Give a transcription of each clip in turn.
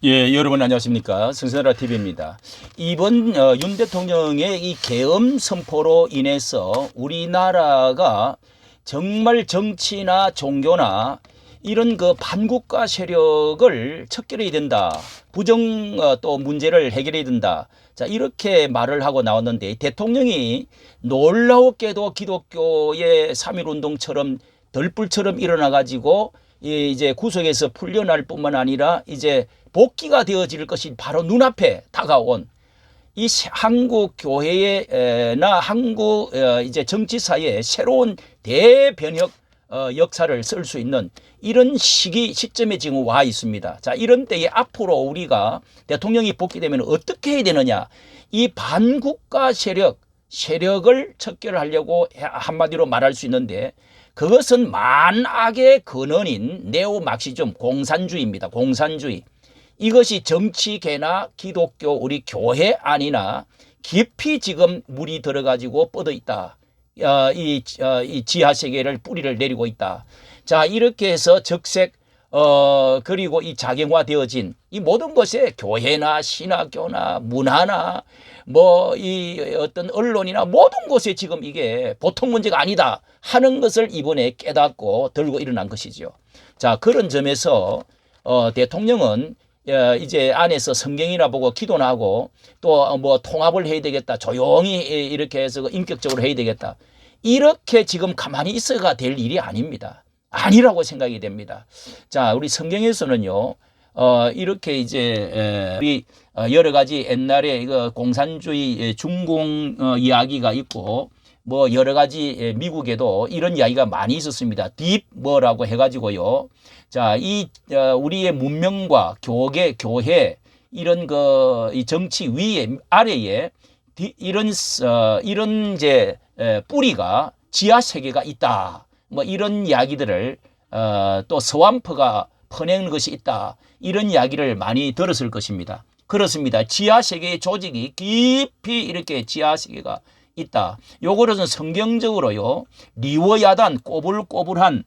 예, 여러분 안녕하십니까. 승선라 TV입니다. 이번 윤 대통령의 이 계엄 선포로 인해서 우리나라가 정말 정치나 종교나 이런 그 반국가 세력을 척결해야 된다. 부정 또 문제를 해결해야 된다. 자, 이렇게 말을 하고 나왔는데 대통령이 놀라웠게도 기독교의 3.1 운동처럼 덜불처럼 일어나 가지고 이제 구속에서 풀려날 뿐만 아니라 이제 복귀가 되어질 것이 바로 눈앞에 다가온 이 한국 교회나 한국 이제 정치사의 새로운 대변혁 역사를 쓸 수 있는 이런 시점에 지금 와 있습니다. 자, 이런 때에 앞으로 우리가 대통령이 복귀되면 어떻게 해야 되느냐? 이 반국가 세력을 척결하려고 한마디로 말할 수 있는데 그것은 만악의 근원인 네오막시즘 공산주의입니다. 공산주의. 이것이 정치계나 기독교 우리 교회 안이나 깊이 지금 물이 들어가지고 뻗어 있다. 이 지하세계를 뿌리를 내리고 있다. 자, 이렇게 해서 적색 그리고 이 작용화되어진 이 모든 것에 교회나 신학교나 문화나 뭐 이 어떤 언론이나 모든 곳에 지금 이게 보통 문제가 아니다 하는 것을 이번에 깨닫고 들고 일어난 것이죠. 자, 그런 점에서 대통령은 이제 안에서 성경이나 보고 기도나 하고 또 뭐 통합을 해야 되겠다. 조용히 이렇게 해서 인격적으로 해야 되겠다. 이렇게 지금 가만히 있어가 될 일이 아닙니다. 아니라고 생각이 됩니다. 자, 우리 성경에서는요, 이렇게 이제 우리 여러 가지 옛날에 이거 공산주의 중공 이야기가 있고 뭐 여러 가지 미국에도 이런 이야기가 많이 있었습니다. 딥 뭐라고 해가지고요. 자, 이 우리의 문명과 교회 이런 이 정치 위에 아래에 이런 이제 뿌리가 지하 세계가 있다. 뭐 이런 이야기들을 또 스왑프가 퍼내는 것이 있다. 이런 이야기를 많이 들었을 것입니다. 그렇습니다. 지하 세계의 조직이 깊이 이렇게 지하 세계가 있다. 요거는 성경적으로요. 리워야단 꼬불꼬불한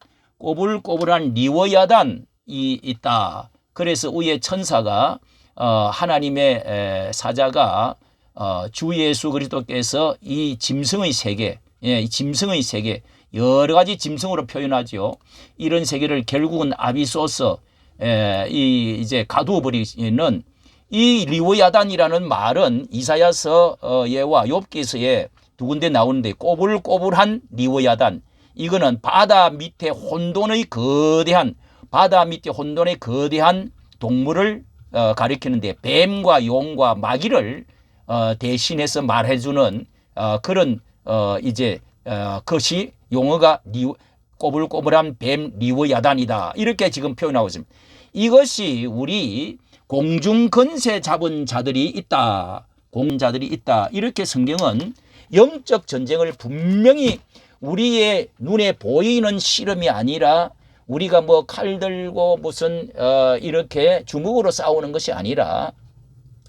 리워야단이 있다. 그래서 위에 천사가 하나님의 사자가 주 예수 그리스도께서 이 짐승의 세계, 이 짐승의 세계 여러 가지 짐승으로 표현하죠. 이런 세계를 결국은 아비소서 이제 가두어 버리는 이 리워야단이라는 말은 이사야서 예와 욥기서에 두 군데 나오는데 꼬불꼬불한 리워야단 이거는 바다 밑에 혼돈의 거대한 동물을 가리키는데 뱀과 용과 마귀를 대신해서 말해주는 그런 이제 것이 용어가 꼬불꼬불한 뱀 리워야단이다. 이렇게 지금 표현하고 있습니다. 이것이 우리 공중근세 잡은 자들이 있다. 공자들이 있다. 이렇게 성경은 영적 전쟁을 분명히 우리의 눈에 보이는 실험이 아니라 우리가 뭐 칼 들고 무슨 이렇게 주먹으로 싸우는 것이 아니라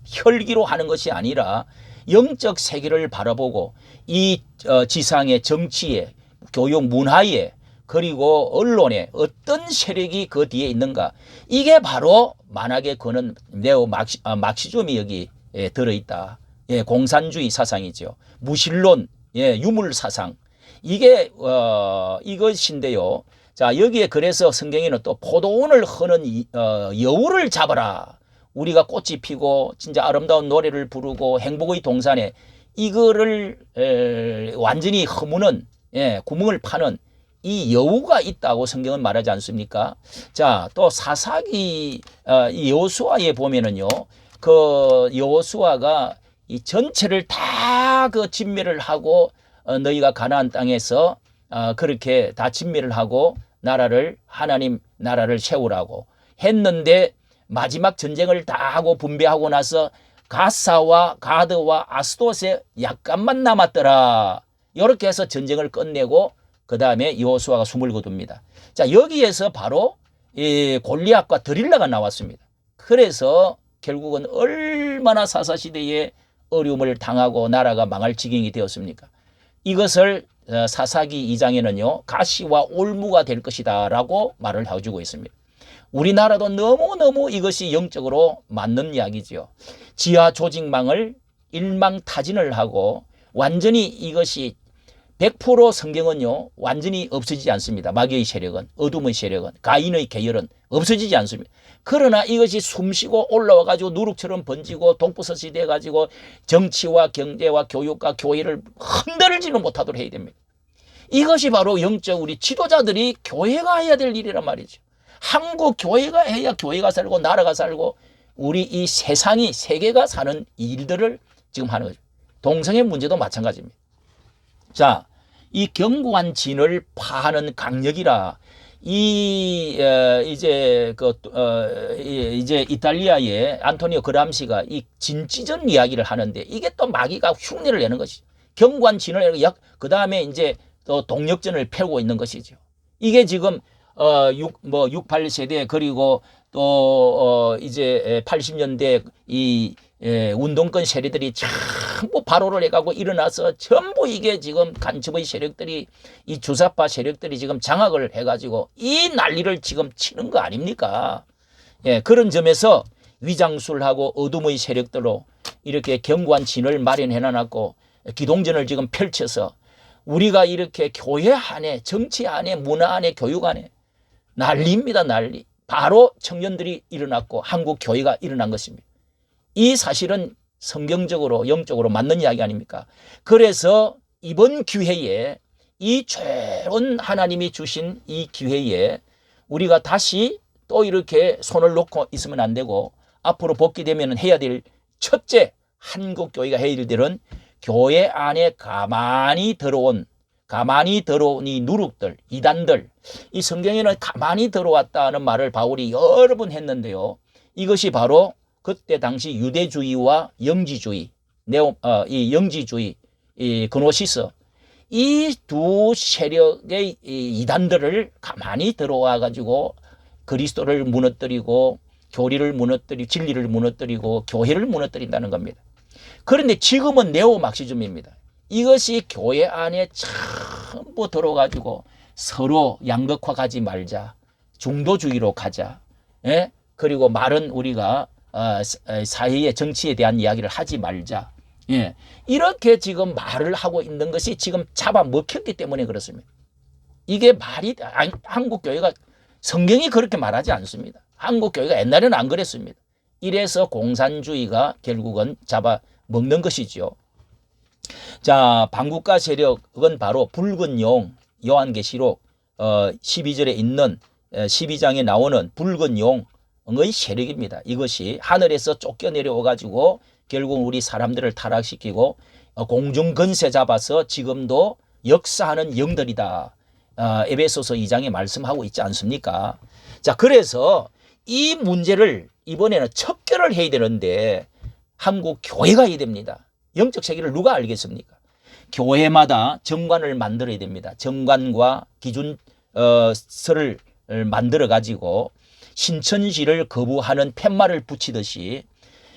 혈기로 하는 것이 아니라 영적 세계를 바라보고 이 지상의 정치에 교육 문화에 그리고 언론에 어떤 세력이 그 뒤에 있는가 이게 바로 만악의 근원 막시즘이 여기 들어있다. 예, 공산주의 사상이죠. 무신론, 예, 유물 사상 이게 이것인데요. 자, 여기에 그래서 성경에는 또 포도원을 허는 여우를 잡아라. 우리가 꽃이 피고 진짜 아름다운 노래를 부르고 행복의 동산에 이거를 완전히 허무는 구멍을 파는 이 여우가 있다고 성경은 말하지 않습니까? 자, 또 사사기 이 여호수아에 보면은요. 그 여호수아가 이 전체를 다 그 진멸을 하고 너희가 가나안 땅에서 그렇게 다 진멸을 하고 하나님 나라를 세우라고 했는데 마지막 전쟁을 다 하고 분배하고 나서 가사와 가드와 아스돗에 약간만 남았더라. 이렇게 해서 전쟁을 끝내고 그 다음에 여호수아가 숨을 거둡니다. 자, 여기에서 바로 이 골리앗과 드릴라가 나왔습니다. 그래서 결국은 얼마나 사사시대에 어려움을 당하고 나라가 망할 지경이 되었습니까? 이것을 사사기 2장에는요. 가시와 올무가 될 것이다 라고 말을 해주고 있습니다. 우리나라도 너무너무 이것이 영적으로 맞는 이야기죠. 지하 조직망을 일망타진을 하고 완전히 이것이 100% 성경은요 완전히 없어지지 않습니다. 마귀의 세력은, 어둠의 세력은, 가인의 계열은 없어지지 않습니다. 그러나 이것이 숨쉬고 올라와 가지고 누룩처럼 번지고 독버섯이 돼 가지고 정치와 경제와 교육과 교회를 흔들지는 못하도록 해야 됩니다. 이것이 바로 영적 우리 지도자들이 교회가 해야 될 일이란 말이죠. 한국 교회가 해야 교회가 살고 나라가 살고 우리 이 세상이 세계가 사는 일들을 지금 하는 거죠. 동성애 문제도 마찬가지입니다. 자, 이 견고한 진을 파하는 강력이라 이제 이탈리아의 안토니오 그람시가 이 진지전 이야기를 하는데 이게 또 마귀가 흉내를 내는 것이죠. 견고한 진을 내고 그 다음에 이제 또 동력전을 펴고 있는 것이죠. 이게 지금 68세대 그리고 또 이제 80년대 이 운동권 세력들이 전부 발호를 해가고 일어나서 전부 이게 지금 간첩의 세력들이 이 주사파 세력들이 지금 장악을 해가지고 이 난리를 지금 치는 거 아닙니까? 예, 그런 점에서 위장술하고 어둠의 세력들로 이렇게 견고한 진을 마련해 놔놨고 기동전을 지금 펼쳐서 우리가 이렇게 교회 안에, 정치 안에, 문화 안에, 교육 안에 난리입니다, 난리. 바로 청년들이 일어났고 한국 교회가 일어난 것입니다. 이 사실은 성경적으로 영적으로 맞는 이야기 아닙니까? 그래서 이번 기회에 이 좋은 하나님이 주신 이 기회에 우리가 다시 또 이렇게 손을 놓고 있으면 안 되고 앞으로 복귀되면 해야 될 첫째 한국 교회가 해야 될 일은 교회 안에 가만히 들어온 이 누룩들, 이단들, 이 성경에는 가만히 들어왔다는 말을 바울이 여러 번 했는데요. 이것이 바로 그때 당시 유대주의와 영지주의, 이 영지주의, 이 그노시스, 이 두 세력의 이단들을 가만히 들어와 가지고 그리스도를 무너뜨리고 교리를 무너뜨리고 진리를 무너뜨리고 교회를 무너뜨린다는 겁니다. 그런데 지금은 네오막시즘입니다. 이것이 교회 안에 전부 들어가지고 서로 양극화 가지 말자, 중도주의로 가자, 예? 그리고 말은 우리가 사회의 정치에 대한 이야기를 하지 말자, 예. 이렇게 지금 말을 하고 있는 것이 지금 잡아먹혔기 때문에 그렇습니다. 이게 말이 한국 교회가 성경이 그렇게 말하지 않습니다. 한국 교회가 옛날에는 안 그랬습니다. 이래서 공산주의가 결국은 잡아먹는 것이죠. 자, 반국가 세력은 바로 붉은 용, 요한계시록 12절에 있는 12장에 나오는 붉은 용의 세력입니다. 이것이 하늘에서 쫓겨 내려와 가지고 결국 우리 사람들을 타락시키고 공중 건세 잡아서 지금도 역사하는 영들이다. 에베소서 2장에 말씀하고 있지 않습니까? 자, 그래서 이 문제를 이번에는 척결을 해야 되는데 한국 교회가 해야 됩니다. 영적 세계를 누가 알겠습니까? 교회마다 정관을 만들어야 됩니다. 정관과 기준서를 만들어 가지고 신천지를 거부하는 팻말을 붙이듯이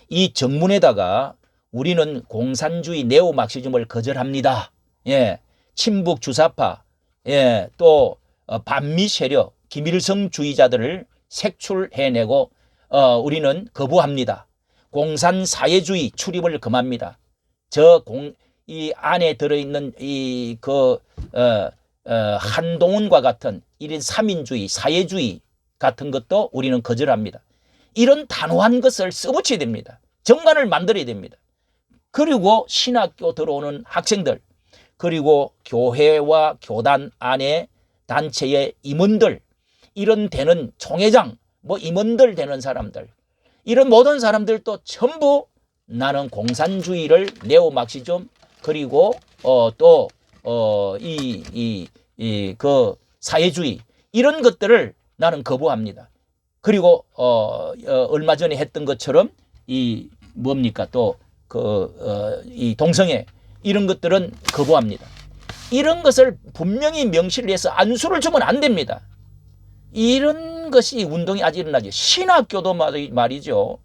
이 정문에다가 우리는 공산주의 네오막시즘을 거절합니다. 예, 친북 주사파, 예, 또 반미 세력, 김일성주의자들을 색출해내고 우리는 거부합니다. 공산 사회주의 출입을 금합니다. 이 안에 들어있는 한동훈과 같은 1인 3인주의, 사회주의 같은 것도 우리는 거절합니다. 이런 단호한 것을 써붙여야 됩니다. 정관을 만들어야 됩니다. 그리고 신학교 들어오는 학생들, 그리고 교회와 교단 안에 단체의 임원들, 이런 되는 총회장, 임원들 되는 사람들, 이런 모든 사람들도 전부 나는 공산주의를 네오막시즘 그리고 그 사회주의 이런 것들을 나는 거부합니다. 그리고 얼마 전에 했던 것처럼 이 동성애 이런 것들은 거부합니다. 이런 것을 분명히 명시를 해서 안수를 주면 안 됩니다. 이런 것이 운동이 아직 일어나죠. 신학교도 말이죠.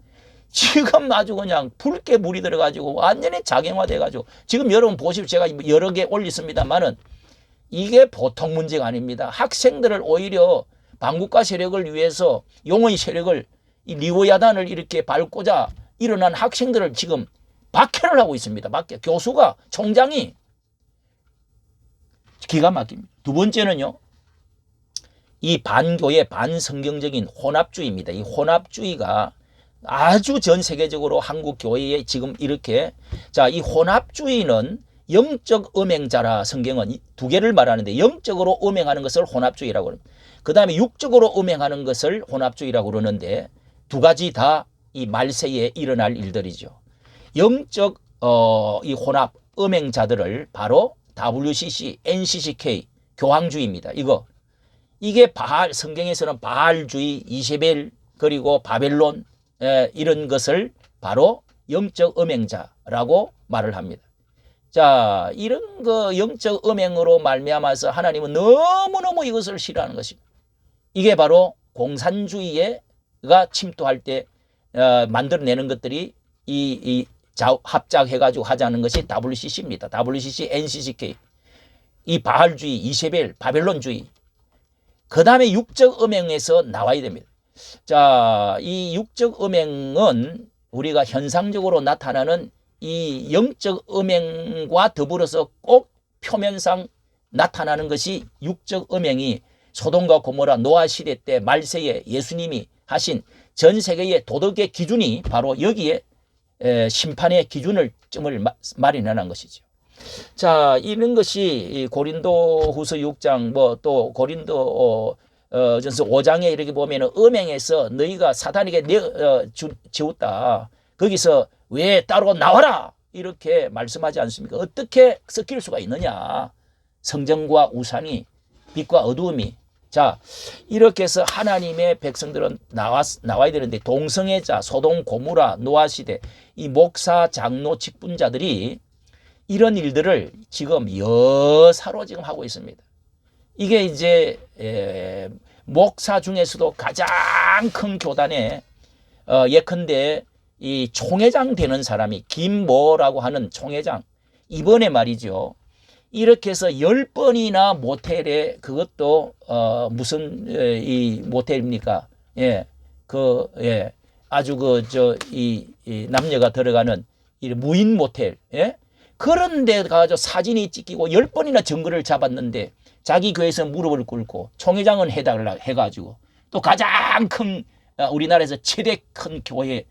지금 아주 그냥 붉게 물이 들어가지고 완전히 작용화돼가지고 지금 여러분 보십시오. 제가 여러 개 올렸습니다만은 이게 보통 문제가 아닙니다. 학생들을 오히려 반국가 세력을 위해서 용의 세력을 이 리오야단을 이렇게 밟고자 일어난 학생들을 지금 박해를 하고 있습니다. 박해. 교수가 총장이 기가 막힙니다. 두 번째는요. 이 반교의 반성경적인 혼합주의입니다. 이 혼합주의가 아주 전 세계적으로 한국 교회에 지금 이렇게 자, 이 혼합주의는 영적 음행자라 성경은 두 개를 말하는데 영적으로 음행하는 것을 혼합주의라고 합니다. 그 다음에 육적으로 음행하는 것을 혼합주의라고 그러는데 두 가지 다 이 말세에 일어날 일들이죠. 영적 이 혼합 음행자들을 바로 WCC, NCCK 교황주의입니다. 이게 바알 성경에서는 바알주의, 이세벨 그리고 바벨론 이런 것을 바로 영적 음행자라고 말을 합니다. 자, 이런 거 영적 음행으로 말미암아서 하나님은 너무너무 이것을 싫어하는 것입니다. 이게 바로 공산주의가 침투할 때 만들어내는 것들이 합작해가지고 하자는 것이 WCC입니다. WCC, NCCK. 이 바알주의, 이세벨, 바벨론주의. 그 다음에 육적 음행에서 나와야 됩니다. 자, 이 육적 음행은 우리가 현상적으로 나타나는 이 영적 음행과 더불어서 꼭 표면상 나타나는 것이 육적 음행이 소돔과 고모라 노아 시대 때 말세에 예수님이 하신 전 세계의 도덕의 기준이 바로 여기에 심판의 기준을 마련하는 것이죠. 자, 이런 것이 고린도 후서 6장 또 고린도 전서 5장에 이렇게 보면 음행에서 너희가 사단에게 지웠다. 거기서 왜 따로 나와라 이렇게 말씀하지 않습니까? 어떻게 섞일 수가 있느냐. 성전과 우상이 빛과 어두움이. 자, 이렇게 해서 하나님의 백성들은 나와야 되는데 동성애자, 소돔, 고무라, 노아 시대 이 목사, 장로, 직분자들이 이런 일들을 지금 여사로 지금 하고 있습니다. 이게 이제 목사 중에서도 가장 큰 교단에 예컨대 이 총회장 되는 사람이 김모라고 하는 총회장 이번에 말이죠. 이렇게 해서 10번이나 모텔에 그것도 무슨 이 모텔입니까? 아주 이 남녀가 들어가는 이 무인 모텔. 그런 데 가서 사진이 찍히고 10번이나 증거를 잡았는데 자기 교회에서 무릎을 꿇고 총회장은 해달라 해가지고 또 가장 큰 우리나라에서 최대 큰 교회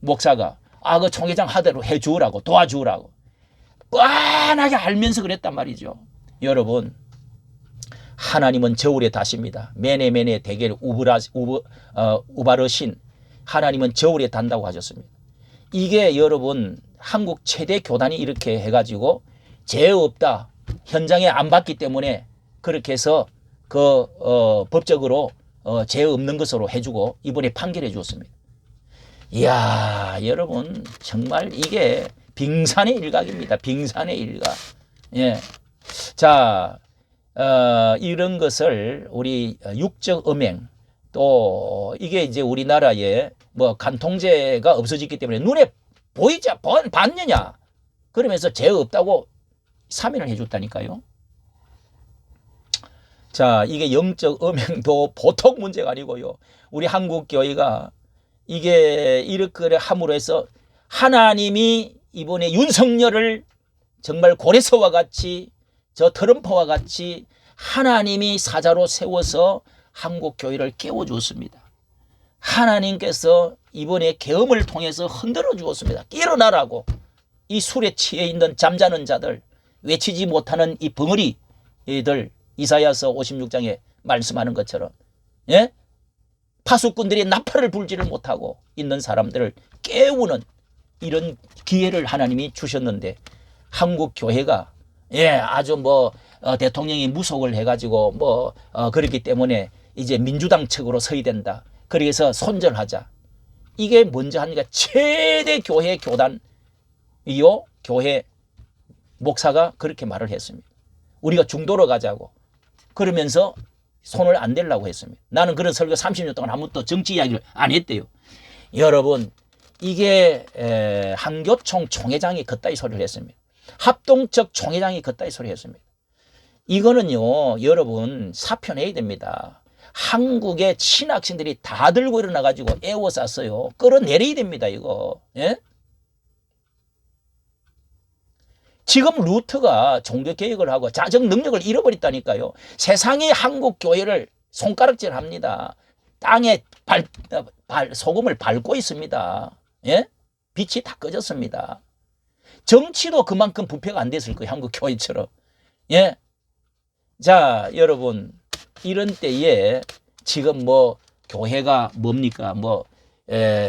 목사가 그 총회장 하대로 해주라고 도와주라고 뻔하게 알면서 그랬단 말이죠. 여러분, 하나님은 저울에 다십니다. 메네 대겔 우바르신 하나님은 저울에 단다고 하셨습니다. 이게 여러분 한국 최대 교단이 이렇게 해가지고 죄 없다 현장에 안 봤기 때문에 그렇게 해서 법적으로 죄 없는 것으로 해주고 이번에 판결해 주었습니다. 이야, 여러분 정말 이게 빙산의 일각입니다. 빙산의 일각. 자, 이런 것을 우리 육적 음행 또 이게 이제 우리나라에 간통죄가 없어졌기 때문에 눈에 보이자 봤느냐 그러면서 죄 없다고 사면을 해줬다니까요. 자, 이게 영적 음행도 보통 문제가 아니고요. 우리 한국 교회가 이게 이렇게 함으로 해서 하나님이 이번에 윤석열을 정말 고레서와 같이 저 트럼프와 같이 하나님이 사자로 세워서 한국 교회를 깨워주었습니다. 하나님께서 이번에 계엄을 통해서 흔들어 주었습니다. 일어나라고. 이 술에 취해 있는 잠자는 자들, 외치지 못하는 이 벙어리들 이사야서 56장에 말씀하는 것처럼 파수꾼들이 나팔을 불지를 못하고 있는 사람들을 깨우는 이런 기회를 하나님이 주셨는데 한국 교회가 아주 대통령이 무속을 해가지고 그렇기 때문에 이제 민주당 측으로 서야 된다. 그래서 손절하자. 이게 먼저 하니까 최대 교회 교단이요 교회 목사가 그렇게 말을 했습니다. 우리가 중도로 가자고 그러면서 손을 안 대려고 했습니다. 나는 그런 설교 30년 동안 아무것도 정치 이야기를 안 했대요. 여러분, 이게 한교총 총회장이 그따위 소리를 했습니다. 합동적 총회장이 그따위 소리를 했습니다. 이거는요, 여러분 사표내야 됩니다. 한국의 친학생들이 다 들고 일어나가지고 에워쌌어요. 끌어내려야 됩니다, 이거. 예? 지금 루트가 종교개혁을 하고 자정 능력을 잃어버렸다니까요. 세상이 한국 교회를 손가락질합니다. 땅에 소금을 밟고 있습니다. 예? 빛이 다 꺼졌습니다. 정치도 그만큼 부패가 안 됐을 거예요. 한국 교회처럼. 예? 자, 여러분, 이런 때에 지금 뭐 교회가 뭡니까? 뭐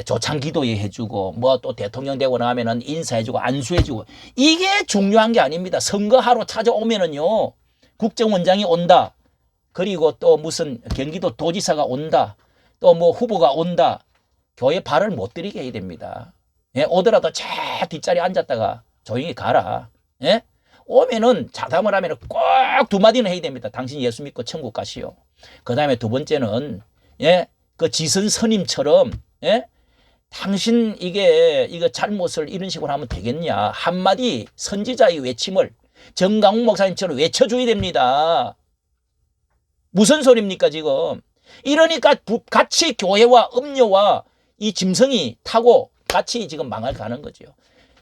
조창 기도회 해주고 뭐 또 대통령 되고 나면은 인사해주고 안수해주고, 이게 중요한 게 아닙니다. 선거하러 찾아오면은요, 국정원장이 온다, 그리고 또 무슨 경기도 도지사가 온다, 또 뭐 후보가 온다, 교회 발을 못 들이게 해야 됩니다. 예? 오더라도 저 뒷자리에 앉았다가 조용히 가라. 예? 오면은 자담을 하면은 꼭 두 마디는 해야 됩니다. 당신 예수 믿고 천국 가시오. 그 다음에 두 번째는, 예? 그 지선 스님처럼, 예? 당신 이거 잘못을 이런 식으로 하면 되겠냐, 한마디 선지자의 외침을 정강훈 목사님처럼 외쳐줘야 됩니다. 무슨 소리입니까 지금? 이러니까 같이 교회와 음료와 이 짐승이 타고 같이 지금 망할 가는 거죠.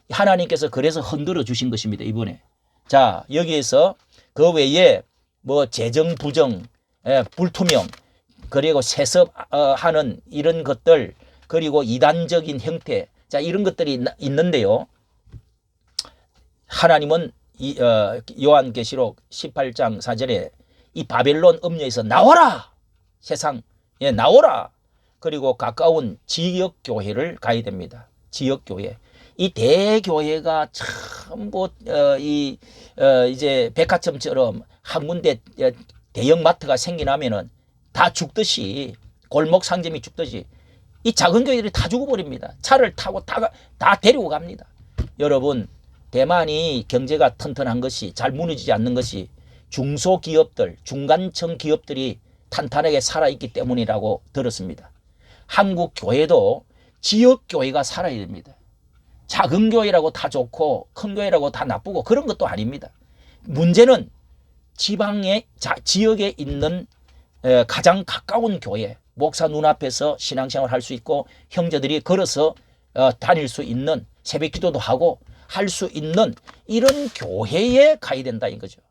하나님께서 그래서 흔들어 주신 것입니다, 이번에. 자, 여기에서 그 외에 뭐 재정 부정, 불투명, 그리고 세습하는 이런 것들, 그리고 이단적인 형태, 자, 이런 것들이 있는데요. 하나님은 요한계시록 18장 4절에 이 바벨론 음녀에서 나와라, 세상, 예, 나오라. 그리고 가까운 지역교회를 가야 됩니다. 지역교회. 이 대교회가 참 이제 백화점처럼 한 군데 대형 마트가 생기나면은 다 죽듯이, 골목 상점이 죽듯이 이 작은 교회들이 다 죽어버립니다. 차를 타고 다 데리고 갑니다. 여러분, 대만이 경제가 튼튼한 것이, 잘 무너지지 않는 것이 중소기업들, 중간층 기업들이 탄탄하게 살아있기 때문이라고 들었습니다. 한국 교회도 지역교회가 살아야 됩니다. 작은 교회라고 다 좋고 큰 교회라고 다 나쁘고 그런 것도 아닙니다. 문제는 지방의 지역에 있는 가장 가까운 교회, 목사 눈앞에서 신앙생활 할 수 있고 형제들이 걸어서 다닐 수 있는, 새벽 기도도 하고 할 수 있는 이런 교회에 가야 된다 이거죠.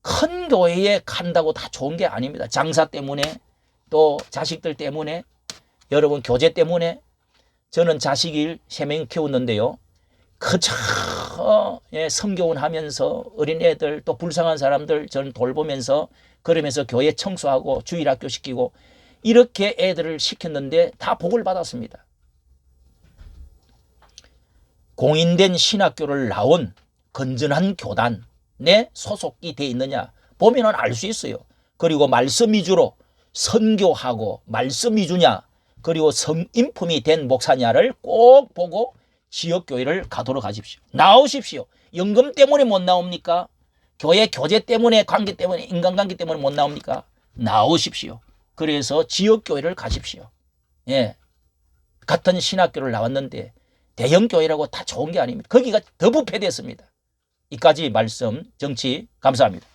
큰 교회에 간다고 다 좋은 게 아닙니다. 장사 때문에, 또 자식들 때문에, 여러분 교제 때문에. 저는 자식을 3명 키웠는데요. 그저 성교훈 하면서 어린애들, 또 불쌍한 사람들 저는 돌보면서, 그러면서 교회 청소하고 주일학교 시키고 이렇게 애들을 시켰는데 다 복을 받았습니다. 공인된 신학교를 나온 건전한 교단에 소속이 돼 있느냐 보면은 알 수 있어요. 그리고 말씀 위주로 선교하고 말씀 위주냐, 그리고 성인품이 된 목사냐를 꼭 보고 지역교회를 가도록 하십시오. 나오십시오. 연금 때문에 못 나옵니까? 교회 교제 때문에, 관계 때문에, 인간관계 때문에 못 나옵니까? 나오십시오. 그래서 지역교회를 가십시오. 예, 같은 신학교를 나왔는데 대형교회라고 다 좋은 게 아닙니다. 거기가 더 부패됐습니다. 이까지 말씀, 정치, 감사합니다.